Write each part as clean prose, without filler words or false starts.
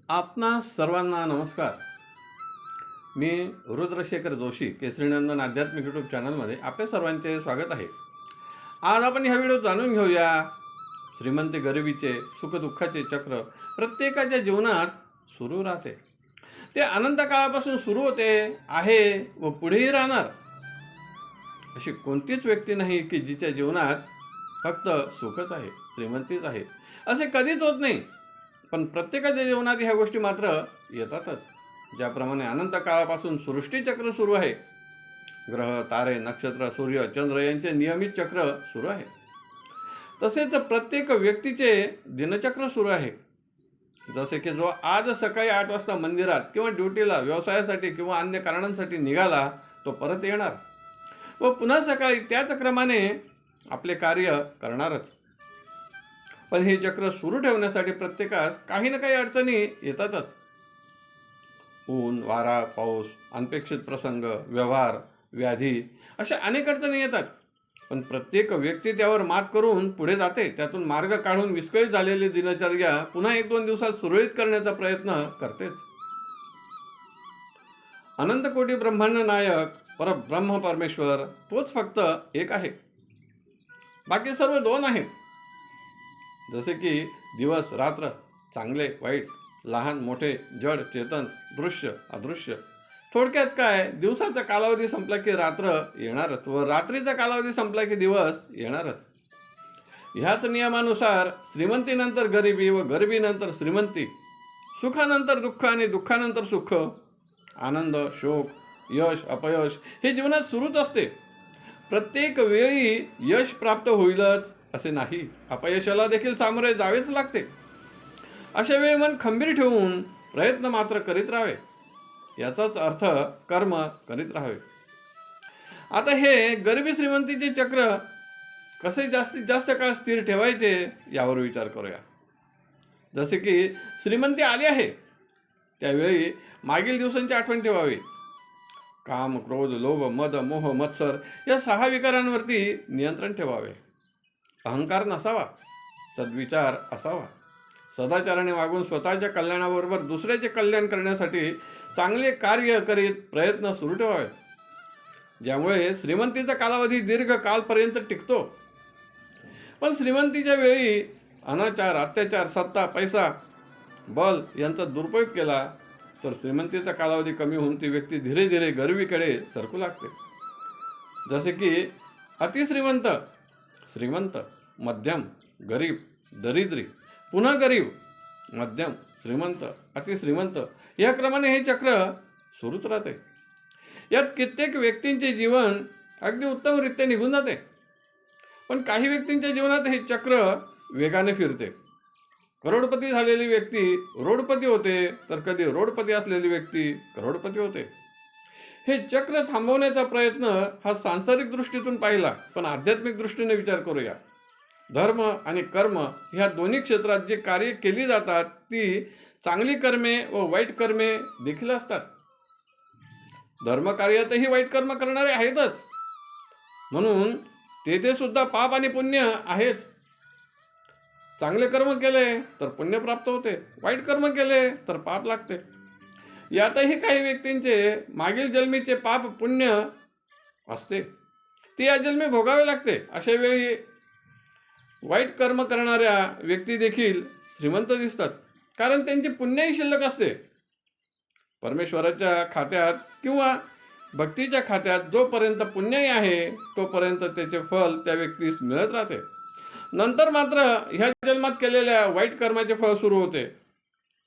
आपणा सर्वांना नमस्कार. मी रुद्रशेखर जोशी, केसरीनंदन आध्यात्मिक यूट्यूब चॅनलमध्ये आपल्या सर्वांचे स्वागत आहे. आज आपण ह्या व्हिडिओ जाणून घेऊया श्रीमंती गरिबीचे सुखदुःखाचे चक्र प्रत्येकाच्या जीवनात सुरू राहते. ते अनंत काळापासून सुरू होते आहे व पुढेही राहणार. अशी कोणतीच व्यक्ती नाही की जिच्या जीवनात फक्त सुखच आहे, श्रीमंतीच आहे असे कधीच होत नाही. पण प्रत्येकाच्या जीवनात ह्या गोष्टी मात्र येतातच. ज्याप्रमाणे अनंत काळापासून सृष्टीचक्र सुरू आहे, ग्रह तारे नक्षत्र सूर्य चंद्र यांचे नियमित चक्र सुरू आहे, तसेच प्रत्येक व्यक्तीचे दिनचक्र सुरू आहे. जसे की जो आज सकाळी 8 वाजता मंदिरात किंवा ड्युटीला व्यवसायासाठी किंवा अन्य कारणांसाठी निघाला तो परत येणार व पुन्हा सकाळी त्याच क्रमाने आपले कार्य करणारच. पण हे चक्र सुरू ठेवण्यासाठी प्रत्येकास काही ना काही अडचणी येतातच. ऊन वारा पाऊस अनपेक्षित प्रसंग व्यवहार व्याधी अशा अनेक अडचणी येतात. पण प्रत्येक व्यक्ती त्यावर मात करून पुढे जाते. त्यातून मार्ग काढून विस्कळीत झालेली दिनचर्या पुन्हा 1-2 दिवसात सुरळीत करण्याचा प्रयत्न करतेच. अनंत कोटी ब्रह्मांड नायक परब्रह्म परमेश्वर तोच फक्त एक आहे, बाकी सर्व दोन आहेत. जसे की दिवस रात्र, चांगले वाईट, लहान मोठे, जड चेतन, दृश्य अदृश्य. थोडक्यात काय, दिवसाचा कालावधी संपला की रात्र येणारच व रात्रीचा कालावधी संपला की दिवस येणारच. ह्याच नियमानुसार श्रीमंतीनंतर गरिबी व गरिबीनंतर श्रीमंती, सुखानंतर दुःख आणि दुःखानंतर सुख, आनंद शोक, यश अपयश हे जीवनात सुरूच असते. प्रत्येक वेळी यश प्राप्त होईलच असे नाही, अपयशाला देखील सामोरे जावेच लागते. अशा वेळी मन खंबीर ठेवून प्रयत्न मात्र करीत राहावे. याचाच अर्थ कर्म करीत राहावे. आता हे गरिबी श्रीमंतीचे चक्र कसे जास्तीत जास्त काळ स्थिर ठेवायचे यावर विचार करूया. जसे की श्रीमंती आली आहे त्यावेळी मागील दिवसांची आठवण ठेवावी. काम क्रोध लोभ मद मोह मत्सर या 6 विकारांवरती नियंत्रण ठेवावे. अहंकार नसावा, सद्विचार असावा. सदाचाराने वागून स्वतःच्या कल्याणाबरोबर दुसऱ्याचे कल्याण करण्यासाठी चांगले कार्य करीत प्रयत्न सुरू ठेवावेत, ज्यामुळे श्रीमंतीचा कालावधी दीर्घ कालपर्यंत टिकतो. पण श्रीमंतीच्या वेळी अनाचार अत्याचार सत्ता पैसा बल यांचा दुरुपयोग केला तर श्रीमंतीचा कालावधी कमी होऊन ती व्यक्ती धीरे धीरे गरिबीकडे सरकू लागते. जसे की अतिश्रीमंत, श्रीमंत, मध्यम, गरीब, दरिद्री, पुन्हा गरीब, मध्यम, श्रीमंत, अतिश्रीमंत या क्रमाने हे चक्र सुरूच राहते. यात कित्येक व्यक्तींचे जीवन अगदी उत्तमरित्या निघून जाते. पण काही व्यक्तींच्या जीवनात हे चक्र वेगाने फिरते. करोडपती झालेली व्यक्ती रोडपती होते तर कधी रोडपती असलेली व्यक्ती करोडपती होते. हे चक्र थांबवण्याचा प्रयत्न हा सांसारिक दृष्टीतून पाहिला, पण आध्यात्मिक दृष्टीने विचार करूया. धर्म आणि कर्म ह्या दोन्ही क्षेत्रात जे कार्य केली जातात ती चांगली कर्मे व वाईट कर्मे देखील असतात. धर्मकार्यातही वाईट कर्म करणारे आहेतच, म्हणून तेथे सुद्धा पाप आणि पुण्य आहेच. चांगले कर्म केले तर पुण्य प्राप्त होते, वाईट कर्म केले तर पाप लागते. यातही काही व्यक्तींचे मागील जन्मीचे पाप पुण्य असते, ते या जन्मी भोगावे लागते. अशा वेळी वाईट कर्म करणाऱ्या व्यक्ती देखील श्रीमंत दिसतात, कारण त्यांची पुण्यही शिल्लक असते. परमेश्वराच्या खात्यात किंवा भक्तीच्या खात्यात जोपर्यंत पुण्यही आहे तोपर्यंत त्याचे फल त्या व्यक्तीस मिळत राहते. नंतर मात्र ह्या जन्मात केलेल्या वाईट कर्माचे फळ सुरू होते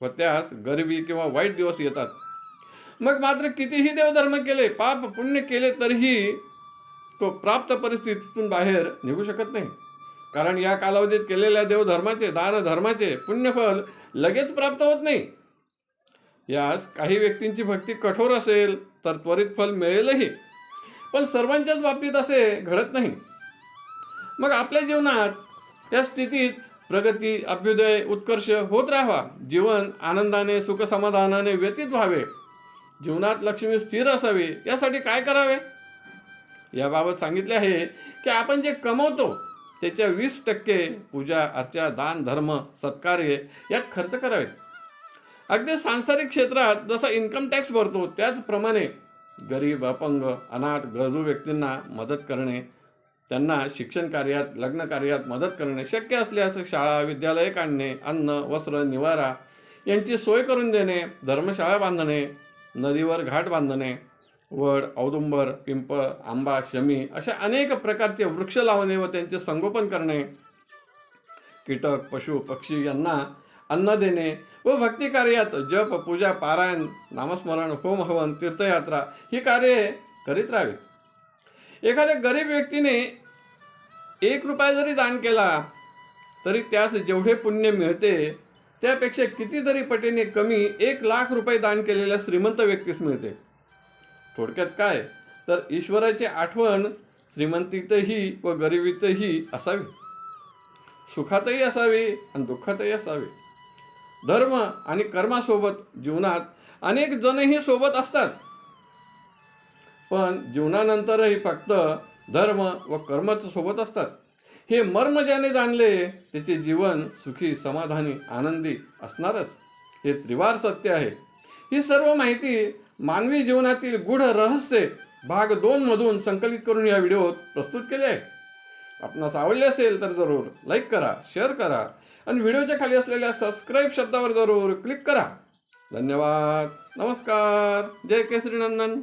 व त्यास गरिबी किंवा वाईट दिवस येतात. मग मात्र कितीही देवधर्म केले पाप पुण्य केले तरीही तो प्राप्त परिस्थितीतून बाहेर निघू शकत नाही, कारण या कालावधीत केलेल्या देवधर्माचे दान धर्माचे पुण्यफल लगेच प्राप्त होत नाही. यास काही व्यक्तींची भक्ती कठोर असेल तर त्वरित फल मिळेलही, पण सर्वांच्याच बाबतीत असे घडत नाही. मग आपल्या जीवनात या स्थितीत प्रगती अभ्युदय उत्कर्ष होत राहावा, जीवन आनंदाने सुखसमाधानाने व्यतीत व्हावे, जीवनात लक्ष्मी स्थिर असावी, यासाठी काय करावे याबाबत सांगितले आहे की आपण जे कमवतो त्याच्या 20% पूजा अर्चा दान धर्म सत्कार्य यात खर्च करावेत. अगदी सांसारिक क्षेत्रात जसा इन्कम टॅक्स भरतो त्याचप्रमाणे गरीब, अपंग, अनाथ, गरजू व्यक्तींना मदत करणे, त्यांना शिक्षण कार्यात, लग्न कार्यात मदत करणे, शक्य असल्यास शाळा, विद्यालय काढणे, अन्न, वस्त्र, निवारा यांची सोय करून देणे, धर्मशाळा बांधणे, नदीवर घाट बांधणे, वड, औदुंबर, पिंपळ, आंबा, शमी अशा अनेक प्रकारचे वृक्ष लावणे व त्यांचे संगोपन करणे, कीटक, पशु, पक्षी यांना अन्न देणे व भक्ती कार्यात जप, पूजा, पारायण, नामस्मरण, होम हवन, तीर्थयात्रा ही कार्ये करीत राहावीत. एखाद्या गरीब व्यक्तीने 1 रुपया जरी दान केला तरी त्यास जेवढे पुण्य मिळते त्यापेक्षा कितीतरी पटीने कमी 1,00,000 रुपये दान केलेल्या श्रीमंत व्यक्तीस मिळते. थोडक्यात काय तर ईश्वराची आठवण श्रीमंतीतही व गरिबीतही असावी, सुखातही असावी आणि दुःखातही असावी. धर्म आणि कर्मासोबत जीवनात अनेक जणही सोबत असतात, पण जीवनानंतरही फक्त धर्म व कर्मच सोबत असतात. हे मर्म ज्याने जाणले त्याचे जीवन सुखी, समाधानी, आनंदी असणारच. हे त्रिवार सत्य आहे. ही सर्व माहिती मानवी जीवनातील गूढ रहस्य भाग 2 मधून संकलित करून या व्हिडिओत प्रस्तुत केले आहे. आपणास आवडले असेल तर जरूर लाईक करा, शेअर करा आणि व्हिडिओच्या खाली असलेल्या सबस्क्राईब शब्दावर जरूर क्लिक करा. धन्यवाद. नमस्कार. जय केसरी नंदन.